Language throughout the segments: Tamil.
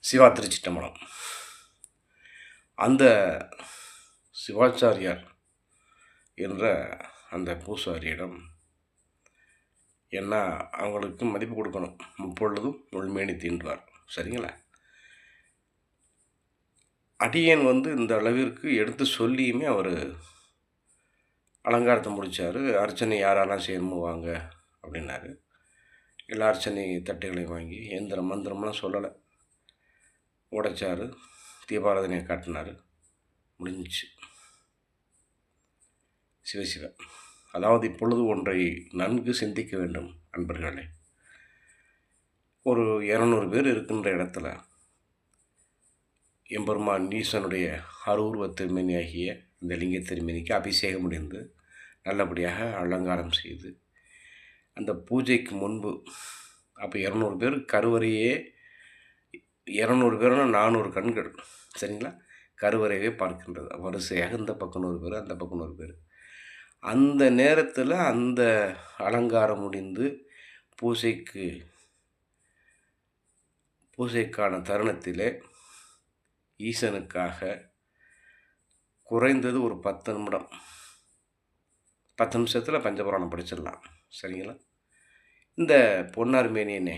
சிவா திருச்சிட்டம்பலம். அந்த சிவாச்சாரியார் என்ற அந்த பூசாரியிடம் என்ன அவங்களுக்கு மதிப்பு கொடுக்கணும். முப்பொழுதும் முழுமேனி தீண்டுவார். சரிங்களா? அடியேன் இந்த அளவிற்கு எடுத்து சொல்லியுமே அவர் அலங்காரத்தை முடித்தார். அர்ச்சனை யாரெல்லாம் செய்யணுமோ வாங்க அப்படின்னாரு. எல்லா அர்ச்சனை தட்டுகளையும் வாங்கி எந்திரம் மந்திரம்லாம் சொல்லலை, உடைச்சார். தீபாராதனையை காட்டினார். முடிஞ்சிச்சு. சிவசிவ. அதாவது இப்பொழுது ஒன்றை நன்கு சிந்திக்க வேண்டும் அன்பர்களே. ஒரு 200 பேர் இருக்கின்ற இடத்துல எம்பெருமான் ஈசனுடைய அருவுருவ திருமேனியாகிய இந்த லிங்க திருமேனிக்கு அபிஷேகம் முடிந்து நல்லபடியாக அலங்காரம் செய்து அந்த பூஜைக்கு முன்பு அப்போ 200 பேர் கருவறையே 200 பேர்னா 400 கண்கள். சரிங்களா? கருவறையே பார்க்கின்றது. வரிசையாக இந்த பக்கம் 100 பேர், அந்த பக்கம் 100 பேர். அந்த நேரத்தில் அந்த அலங்காரம் முடிந்து பூஜைக்கான தருணத்திலே ஈசனுக்காக குறைந்தது ஒரு 10 நிமிடம், 10 நிமிஷத்தில் பஞ்சபுராணம் படிச்சிடலாம். சரிங்களா? இந்த பொன்னார் மேனியனே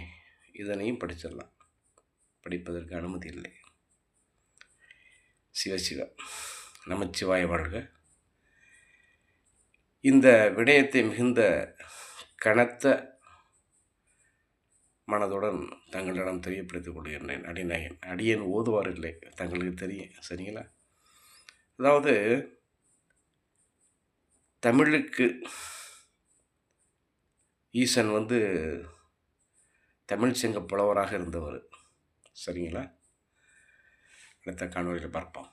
இதனையும் படிச்சிடலாம். படிப்பதற்கு அனுமதி இல்லை. சிவசிவ. நமச்சிவாய வாழ்க. இந்த விடயத்தை மிகுந்த கனத்த மனதுடன் தங்களிடம் தெரியப்படுத்திக் கொள்கின்றேன். அடியேன் ஓதுவார் இல்லை, தங்களுக்கு தெரியும். சரிங்களா? அதாவது தமிழுக்கு ஈசன் தமிழ் சங்க புலவராக இருந்தவர். சரிங்களா? அடுத்த காணொலியில் பார்ப்போம்.